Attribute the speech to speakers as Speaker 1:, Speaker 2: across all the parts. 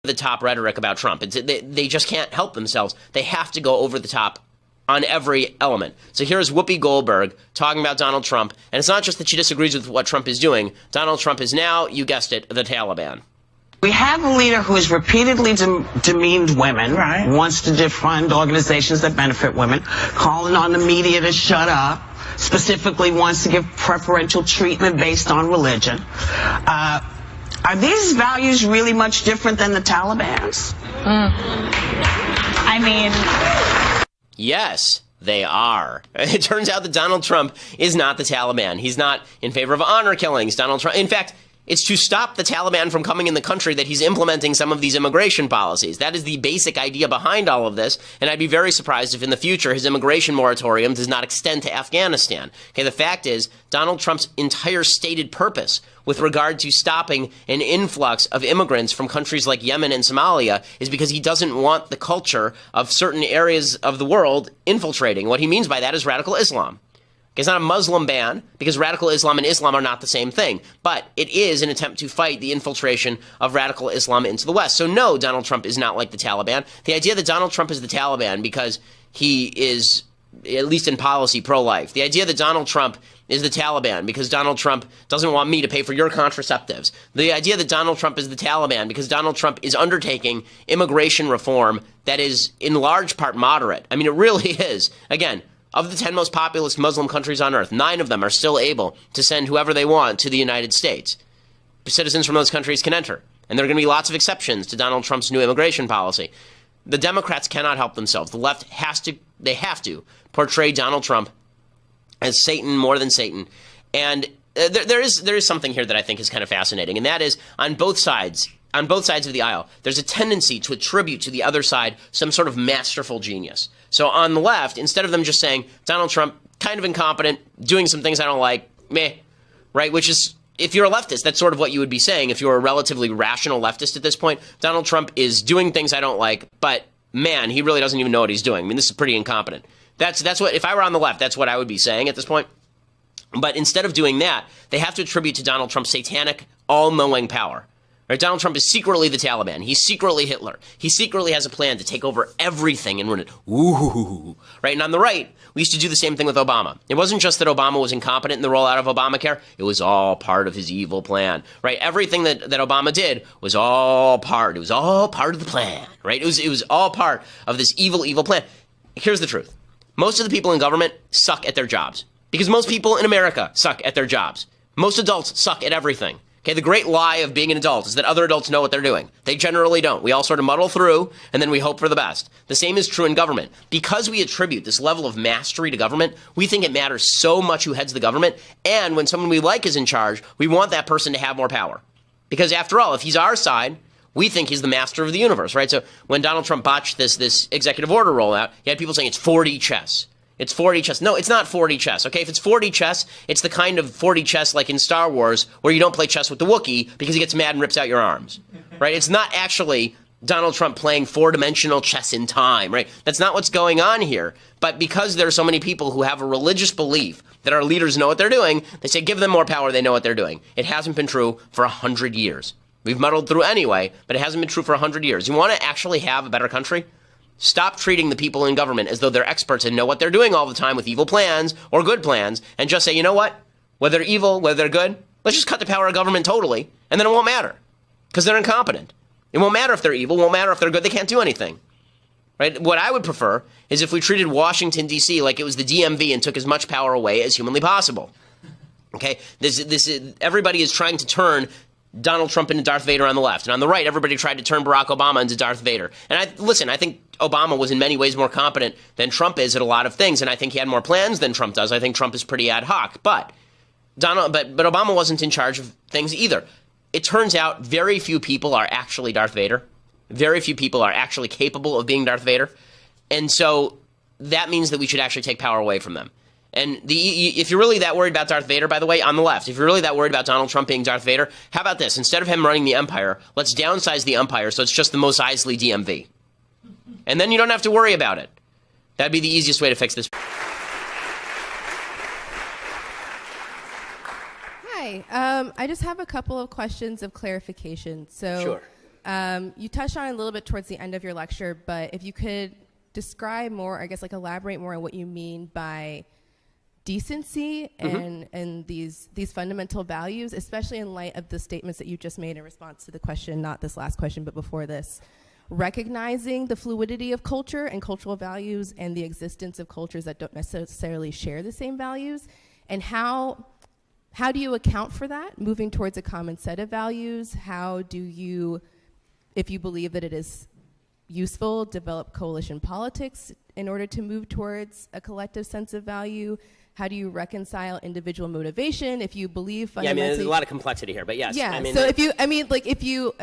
Speaker 1: the top rhetoric about Trump. They just can't help themselves. They have to go over the top on every element. So here's Whoopi Goldberg talking about Donald Trump. And it's not just that she disagrees with what Trump is doing. Donald Trump is now, you guessed it, the Taliban.
Speaker 2: We have a leader who has repeatedly demeaned women, wants to defund organizations that benefit women, calling on the media to shut up, specifically wants to give preferential treatment based on religion. Are these values really much different than the Taliban's?
Speaker 3: I mean...
Speaker 1: Yes, they are. It turns out that Donald Trump is not the Taliban. He's not in favor of honor killings. Donald Trump, in fact, it's to stop the Taliban from coming in the country that he's implementing some of these immigration policies. That is the basic idea behind all of this, and I'd be very surprised if in the future his immigration moratorium does not extend to Afghanistan. Okay, the fact is, Donald Trump's entire stated purpose with regard to stopping an influx of immigrants from countries like Yemen and Somalia is because he doesn't want the culture of certain areas of the world infiltrating. What he means by that is radical Islam. It's not a Muslim ban, because radical Islam and Islam are not the same thing. But it is an attempt to fight the infiltration of radical Islam into the West. So no, Donald Trump is not like the Taliban. The idea that Donald Trump is the Taliban because he is, at least in policy, pro-life. The idea that Donald Trump is the Taliban because Donald Trump doesn't want me to pay for your contraceptives. The idea that Donald Trump is the Taliban because Donald Trump is undertaking immigration reform that is in large part moderate. I mean, it really is. Again, of the 10 most populous Muslim countries on earth, 9 of them are still able to send whoever they want to the United States. Citizens from those countries can enter. And there are going to be lots of exceptions to Donald Trump's new immigration policy. The Democrats cannot help themselves. The left have to portray Donald Trump as Satan more than Satan. And there is something here that I think is kind of fascinating, and that is on both sides of the aisle, there's a tendency to attribute to the other side some sort of masterful genius. So on the left, instead of them just saying, Donald Trump, kind of incompetent, doing some things I don't like, meh, right? Which is, if you're a leftist, that's sort of what you would be saying if you're a relatively rational leftist at this point. Donald Trump is doing things I don't like, but man, he really doesn't even know what he's doing. I mean, this is pretty incompetent. That's what, if I were on the left, that's what I would be saying at this point. But instead of doing that, they have to attribute to Donald Trump's satanic, all-knowing power. Right? Donald Trump is secretly the Taliban. He's secretly Hitler. He secretly has a plan to take over everything and run it. Ooh, right? And on the right, we used to do the same thing with Obama. It wasn't just that Obama was incompetent in the rollout of Obamacare. It was all part of his evil plan, right? Everything that Obama did was all part. It was all part of the plan, right? It was all part of this evil plan. Here's the truth. Most of the people in government suck at their jobs because most people in America suck at their jobs. Most adults suck at everything. Okay, the great lie of being an adult is that other adults know what they're doing. They generally don't. We all sort of muddle through, and then we hope for the best. The same is true in government. Because we attribute this level of mastery to government, we think it matters so much who heads the government, and when someone we like is in charge, we want that person to have more power. Because after all, if he's our side, we think he's the master of the universe, right? So when Donald Trump botched this executive order rollout, he had people saying it's 4D chess. It's 4D chess. No, it's not 4D chess, okay? If it's 4D chess, it's the kind of 4D chess like in Star Wars where you don't play chess with the Wookiee because he gets mad and rips out your arms, right? It's not actually Donald Trump playing four-dimensional chess in time, right? That's not what's going on here. But because there are so many people who have a religious belief that our leaders know what they're doing, they say give them more power, they know what they're doing. It hasn't been true for 100 years. We've muddled through anyway, but it hasn't been true for 100 years. You want to actually have a better country? Stop treating the people in government as though they're experts and know what they're doing all the time with evil plans or good plans, and just say, you know what? Whether they're evil, whether they're good, let's just cut the power of government totally, and then it won't matter because they're incompetent. It won't matter if they're evil, won't matter if they're good, they can't do anything. Right? What I would prefer is if we treated Washington, D.C. like it was the DMV and took as much power away as humanly possible. Okay? Everybody is trying to turn Donald Trump into Darth Vader on the left. And on the right, everybody tried to turn Barack Obama into Darth Vader. And I think Obama was in many ways more competent than Trump is at a lot of things. And I think he had more plans than Trump does. I think Trump is pretty ad hoc. But Obama wasn't in charge of things either. It turns out very few people are actually Darth Vader. Very few people are actually capable of being Darth Vader. And so that means that we should actually take power away from them. And if you're really that worried about Darth Vader, by the way, on the left, if you're really that worried about Donald Trump being Darth Vader, how about this? Instead of him running the empire, let's downsize the empire so it's just the Mos Eisley DMV. And then you don't have to worry about it. That'd be the easiest way to fix this.
Speaker 4: Hi, I just have a couple of questions of clarification. So
Speaker 1: Sure.
Speaker 3: You touched on it a little bit towards the end of your lecture, but if you could describe more, I guess, like elaborate more on what you mean by decency and these fundamental values, especially in light of the statements that you just made in response to the question, not this last question, but before this, recognizing the fluidity of culture and cultural values and the existence of cultures that don't necessarily share the same values, and how do you account for that, moving towards a common set of values? How do you, if you believe that it is useful, develop coalition politics in order to move towards a collective sense of value? How do you reconcile individual motivation if you believe fundamentally?
Speaker 1: Yeah, I mean, there's a lot of complexity here, but yes.
Speaker 3: Yeah,
Speaker 1: I mean,
Speaker 3: so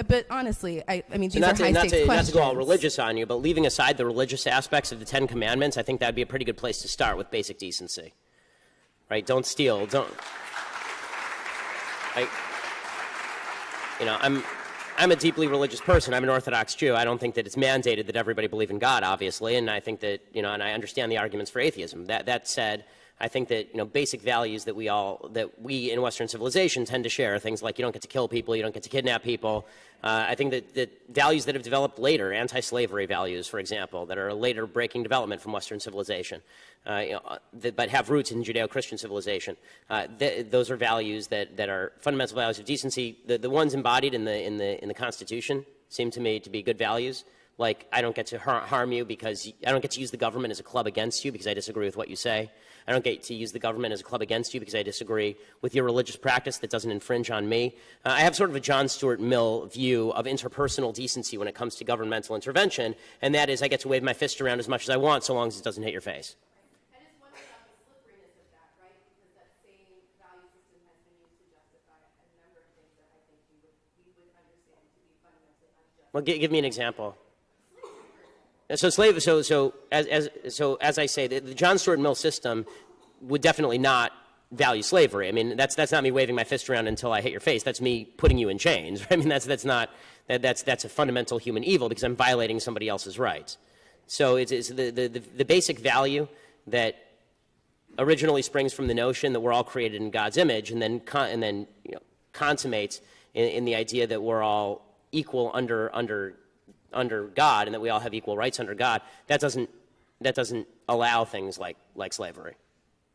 Speaker 3: but honestly, I mean, these are high-stakes questions.
Speaker 1: Not to go all religious on you, but leaving aside the religious aspects of the Ten Commandments, I think that would be a pretty good place to start with basic decency. Right? Don't steal, don't... I'm a deeply religious person. I'm an Orthodox Jew. I don't think that it's mandated that everybody believe in God, obviously, and I think that, and I understand the arguments for atheism. That said, I think that, basic values that we in Western civilization tend to share, things like you don't get to kill people, you don't get to kidnap people. I think that values that have developed later, anti-slavery values, for example, that are a later breaking development from Western civilization, but have roots in Judeo-Christian civilization. Those are values that are fundamental values of decency. The ones embodied in the Constitution seem to me to be good values. Like, I don't get to harm you because I don't get to use the government as a club against you because I disagree with what you say. I don't get to use the government as a club against you because I disagree with your religious practice that doesn't infringe on me. I have sort of a John Stuart Mill view of interpersonal decency when it comes to governmental intervention, and that is I get to wave my fist around as much as I want so long as it doesn't hit your face.
Speaker 3: I just wonder about the slipperiness of that, right? Because that same value system has been used to justify a number of things that I think we would understand to be fundamentally unjust.
Speaker 1: Well, give me an example. As I say, the John Stuart Mill system would definitely not value slavery. I mean, that's not me waving my fist around until I hit your face. That's me putting you in chains. I mean, that's a fundamental human evil because I'm violating somebody else's rights. So it's the basic value that originally springs from the notion that we're all created in God's image, and then consummates in the idea that we're all equal under God, and that we all have equal rights under God. That doesn't allow things like slavery,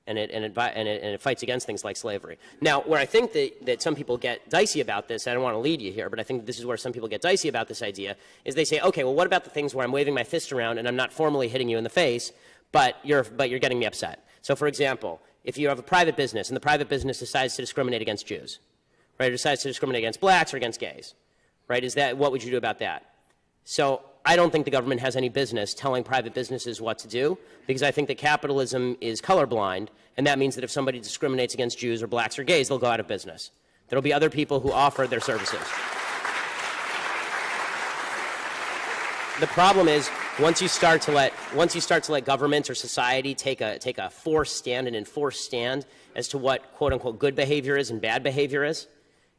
Speaker 1: and it fights against things like slavery. Now, where I think that some people get dicey about this, I don't want to lead you here, but I think this is where some people get dicey about this idea, is they say, okay, well, what about the things where I'm waving my fist around and I'm not formally hitting you in the face, but you're getting me upset? So, for example, if you have a private business and the private business decides to discriminate against Jews, right, or decides to discriminate against blacks or against gays, right, what would you do about that? So I don't think the government has any business telling private businesses what to do, because I think that capitalism is colorblind, and that means that if somebody discriminates against Jews or blacks or gays, they'll go out of business. There will be other people who offer their services. The problem is once you start to let government or society take a forced stand, an enforced stand as to what quote unquote good behavior is and bad behavior is,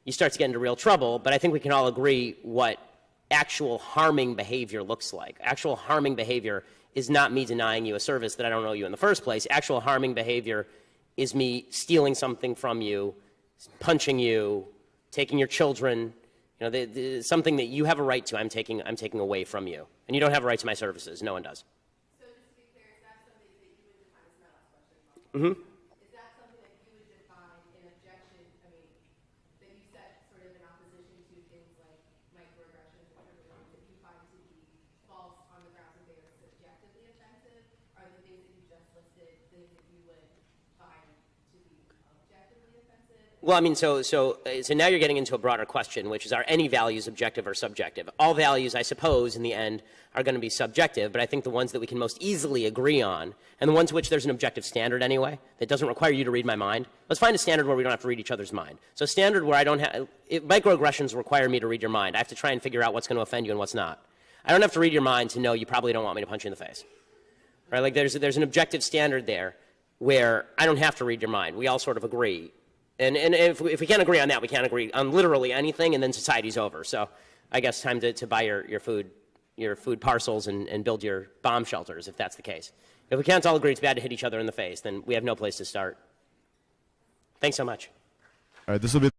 Speaker 1: you start to get into real trouble. But I think we can all agree what actual harming behavior looks like. Actual harming behavior is not me denying you a service that I don't owe you in the first place. Actual harming behavior is me stealing something from you, punching you, taking your children, something that you have a right to, I'm taking away from you. And you don't have a right to my services. No one does.
Speaker 3: So just to be clear, is that something that you would define, as my last question? Is that something that you would define in objection, that you set sort of in opposition to things like microaggressions or criminals that you find to be false on the grounds that they are subjectively offensive? Are the things that you just listed things that you would find to be objectively offensive?
Speaker 1: Well, so now you're getting into a broader question, which is, are any values objective or subjective? All values, I suppose, in the end, are going to be subjective, but I think the ones that we can most easily agree on, and the ones to which there's an objective standard anyway, that doesn't require you to read my mind. Let's find a standard where we don't have to read each other's mind. So a standard where microaggressions require me to read your mind. I have to try and figure out what's going to offend you and what's not. I don't have to read your mind to know you probably don't want me to punch you in the face. Right? Like there's an objective standard there where I don't have to read your mind. We all sort of agree. And if we can't agree on that, we can't agree on literally anything, and then society's over. So I guess time to buy your food parcels and build your bomb shelters, if that's the case. If we can't all agree it's bad to hit each other in the face, then we have no place to start. Thanks so much.
Speaker 4: All right, this will be